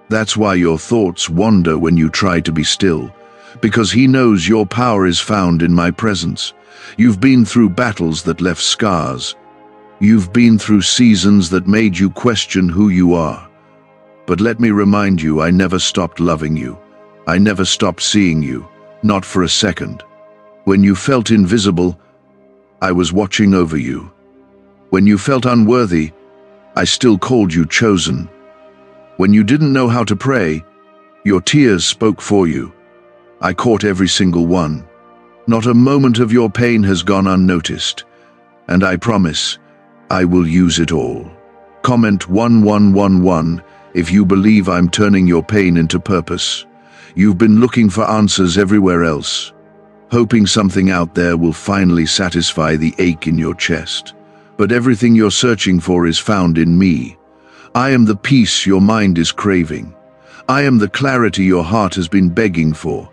That's why your thoughts wander when you try to be still. Because he knows your power is found in my presence. You've been through battles that left scars. You've been through seasons that made you question who you are. But let me remind you, I never stopped loving you. I never stopped seeing you, not for a second. When you felt invisible, I was watching over you. When you felt unworthy, I still called you chosen. When you didn't know how to pray, your tears spoke for you. I caught every single one. Not a moment of your pain has gone unnoticed. And I promise, I will use it all. Comment 1111 if you believe I'm turning your pain into purpose. You've been looking for answers everywhere else, hoping something out there will finally satisfy the ache in your chest. But everything you're searching for is found in me. I am the peace your mind is craving. I am the clarity your heart has been begging for.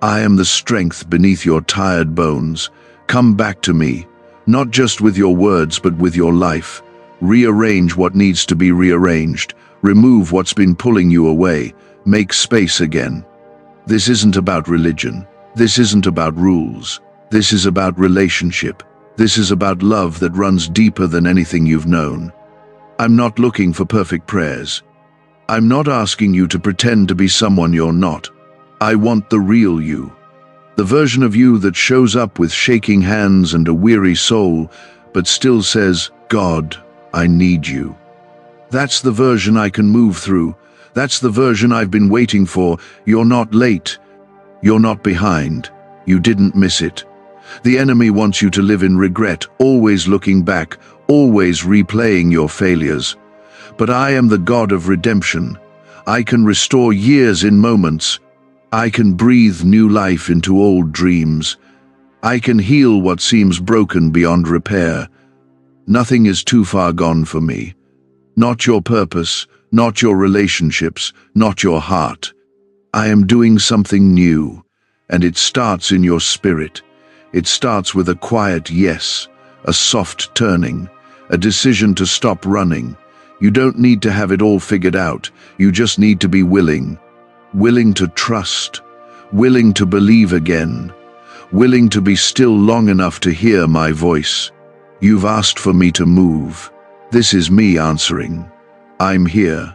I am the strength beneath your tired bones. Come back to me, not just with your words but with your life. Rearrange what needs to be rearranged. Remove what's been pulling you away. Make space again. This isn't about religion. This isn't about rules. This is about relationship. This is about love that runs deeper than anything you've known. I'm not looking for perfect prayers. I'm not asking you to pretend to be someone you're not. I want the real you. The version of you that shows up with shaking hands and a weary soul, but still says, God, I need you. That's the version I can move through. That's the version I've been waiting for. You're not late. You're not behind. You didn't miss it. The enemy wants you to live in regret, always looking back, always replaying your failures. But I am the God of redemption. I can restore years in moments. I can breathe new life into old dreams. I can heal what seems broken beyond repair. Nothing is too far gone for me. Not your purpose, not your relationships, not your heart. I am doing something new, and it starts in your spirit. It starts with a quiet yes, a soft turning, a decision to stop running. You don't need to have it all figured out. You just need to be willing. Willing to trust. Willing to believe again. Willing to be still long enough to hear my voice. You've asked for me to move. This is me answering. I'm here.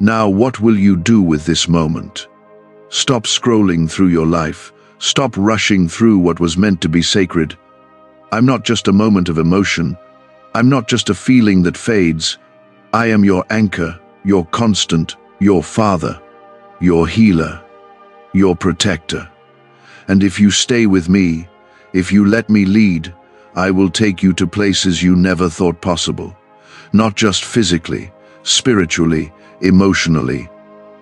Now what will you do with this moment? Stop scrolling through your life. Stop rushing through what was meant to be sacred. I'm not just a moment of emotion. I'm not just a feeling that fades. I am your anchor, your constant, your father, your healer, your protector. And if you stay with me, if you let me lead, I will take you to places you never thought possible. Not just physically, spiritually, emotionally.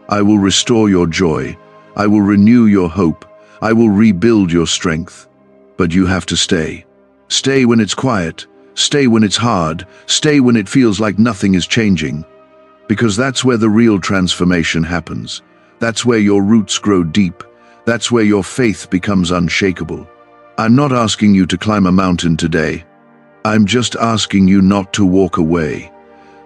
I will restore your joy. I will renew your hope. I will rebuild your strength. But you have to stay. Stay when it's quiet. Stay when it's hard. Stay when it feels like nothing is changing. Because that's where the real transformation happens. That's where your roots grow deep. That's where your faith becomes unshakable. I'm not asking you to climb a mountain today. I'm just asking you not to walk away.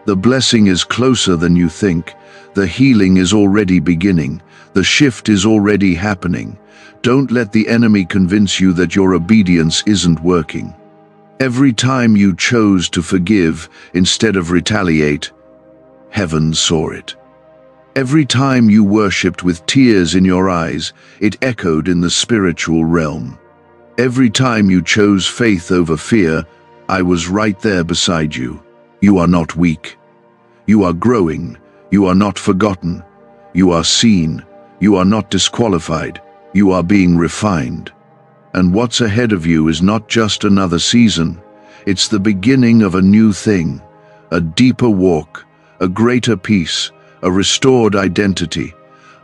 The blessing is closer than you think. The healing is already beginning. The shift is already happening. Don't let the enemy convince you that your obedience isn't working. Every time you chose to forgive instead of retaliate, heaven saw it. Every time you worshipped with tears in your eyes, it echoed in the spiritual realm. Every time you chose faith over fear, I was right there beside you. You are not weak. You are growing. You are not forgotten. You are seen. You are not disqualified. You are being refined. And what's ahead of you is not just another season. It's the beginning of a new thing, a deeper walk, a greater peace, a restored identity.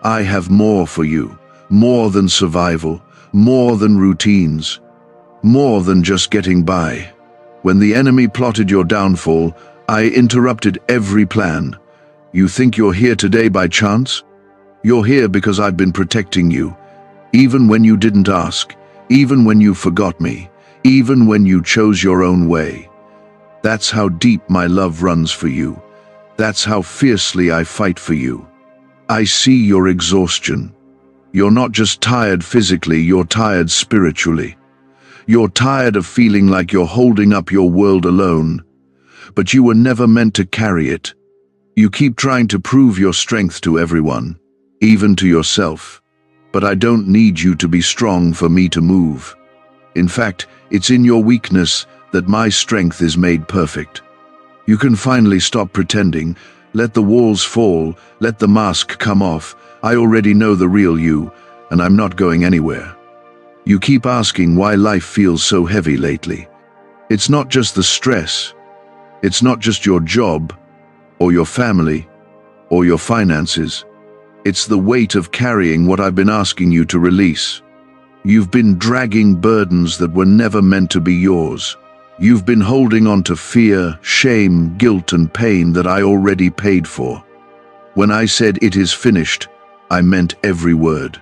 I have more for you, more than survival, more than routines, more than just getting by. When the enemy plotted your downfall, I interrupted every plan. You think you're here today by chance? You're here because I've been protecting you, even when you didn't ask, even when you forgot me, even when you chose your own way. That's how deep my love runs for you. That's how fiercely I fight for you. I see your exhaustion. You're not just tired physically, you're tired spiritually. You're tired of feeling like you're holding up your world alone. But you were never meant to carry it. You keep trying to prove your strength to everyone, even to yourself. But I don't need you to be strong for me to move. In fact, it's in your weakness that my strength is made perfect. You can finally stop pretending. Let the walls fall. Let the mask come off. I already know the real you, and I'm not going anywhere. You keep asking why life feels so heavy lately. It's not just the stress. It's not just your job, or your family, or your finances. It's the weight of carrying what I've been asking you to release. You've been dragging burdens that were never meant to be yours. You've been holding on to fear, shame, guilt, and pain that I already paid for. When I said it is finished, I meant every word.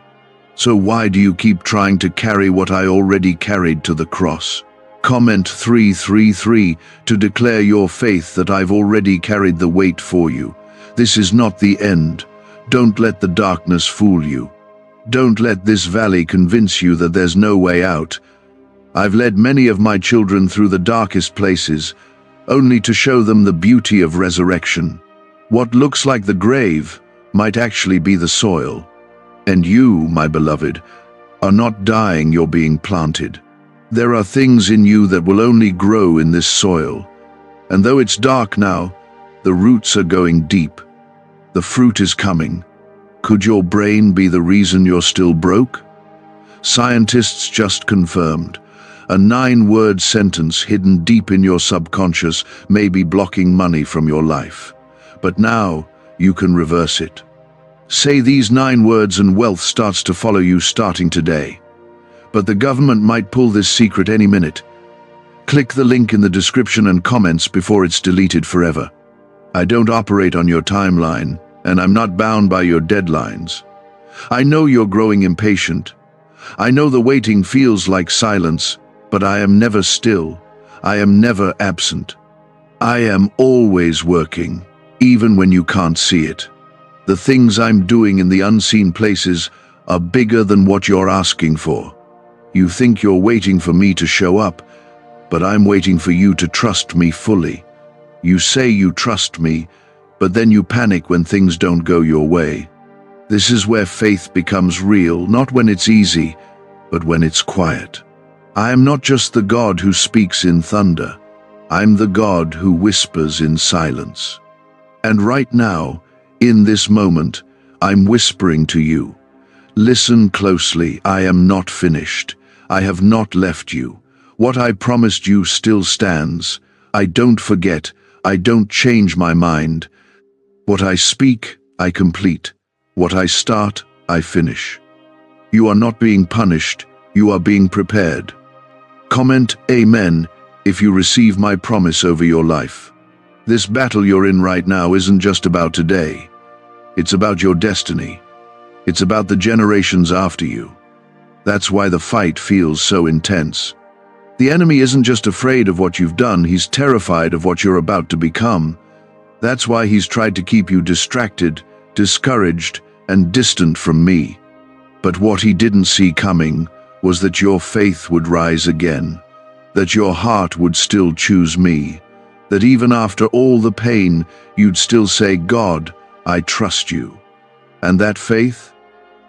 So why do you keep trying to carry what I already carried to the cross? Comment 333 to declare your faith that I've already carried the weight for you. This is not the end. Don't let the darkness fool you. Don't let this valley convince you that there's no way out. I've led many of my children through the darkest places, only to show them the beauty of resurrection. What looks like the grave might actually be the soil. And you, my beloved, are not dying, you're being planted. There are things in you that will only grow in this soil. And though it's dark now, the roots are going deep. The fruit is coming. Could your brain be the reason you're still broke? Scientists just confirmed. A 9-word sentence hidden deep in your subconscious may be blocking money from your life. But now, you can reverse it. Say these 9 words and wealth starts to follow you starting today. But the government might pull this secret any minute. Click the link in the description and comments before it's deleted forever. I don't operate on your timeline, and I'm not bound by your deadlines. I know you're growing impatient. I know the waiting feels like silence, but I am never still. I am never absent. I am always working, even when you can't see it. The things I'm doing in the unseen places are bigger than what you're asking for. You think you're waiting for me to show up, but I'm waiting for you to trust me fully. You say you trust me, but then you panic when things don't go your way. This is where faith becomes real, not when it's easy, but when it's quiet. I am not just the God who speaks in thunder. I'm the God who whispers in silence. And right now, in this moment, I'm whispering to you. Listen closely. I am not finished. I have not left you. What I promised you still stands. I don't forget. I don't change my mind. What I speak, I complete. What I start, I finish. You are not being punished. You are being prepared. Comment Amen if you receive my promise over your life. This battle you're in right now isn't just about today. It's about your destiny. It's about the generations after you. That's why the fight feels so intense. The enemy isn't just afraid of what you've done, he's terrified of what you're about to become. That's why he's tried to keep you distracted, discouraged, and distant from me. But what he didn't see coming was that your faith would rise again, that your heart would still choose me, that even after all the pain, you'd still say, God, I trust you. And that faith?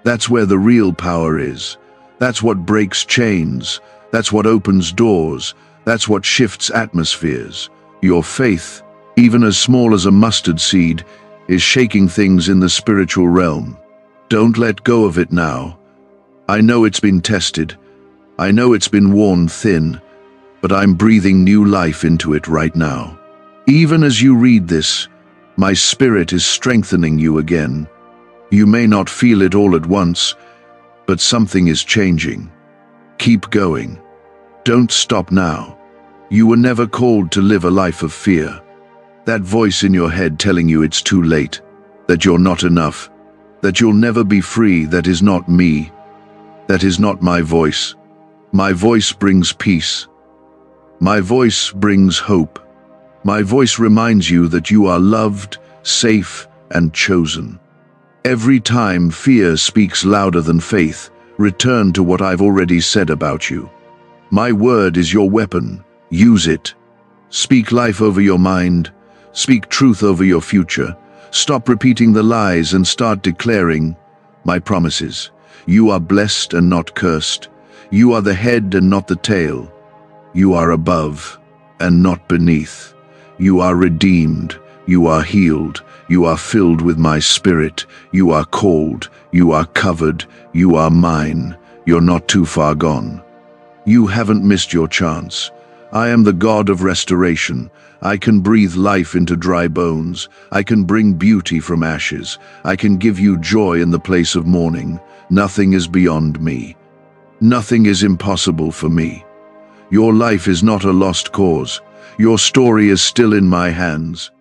That's where the real power is. That's what breaks chains. That's what opens doors. That's what shifts atmospheres. Your faith, even as small as a mustard seed, is shaking things in the spiritual realm. Don't let go of it now. I know it's been tested. I know it's been worn thin, but I'm breathing new life into it right now. Even as you read this, my spirit is strengthening you again. You may not feel it all at once, but something is changing. Keep going. Don't stop now. You were never called to live a life of fear. That voice in your head telling you it's too late, that you're not enough, that you'll never be free, that is not me. That is not my voice. My voice brings peace. My voice brings hope. My voice reminds you that you are loved, safe, and chosen. Every time fear speaks louder than faith, return to what I've already said about you. My word is your weapon. Use it. Speak life over your mind. Speak truth over your future. Stop repeating the lies and start declaring my promises. You are blessed and not cursed. You are the head and not the tail. You are above and not beneath. You are redeemed. You are healed. You are filled with my spirit. You are called. You are covered. You are mine. You're not too far gone. You haven't missed your chance. I am the God of restoration. I can breathe life into dry bones. I can bring beauty from ashes. I can give you joy in the place of mourning. Nothing is beyond me. Nothing is impossible for me. Your life is not a lost cause. Your story is still in my hands.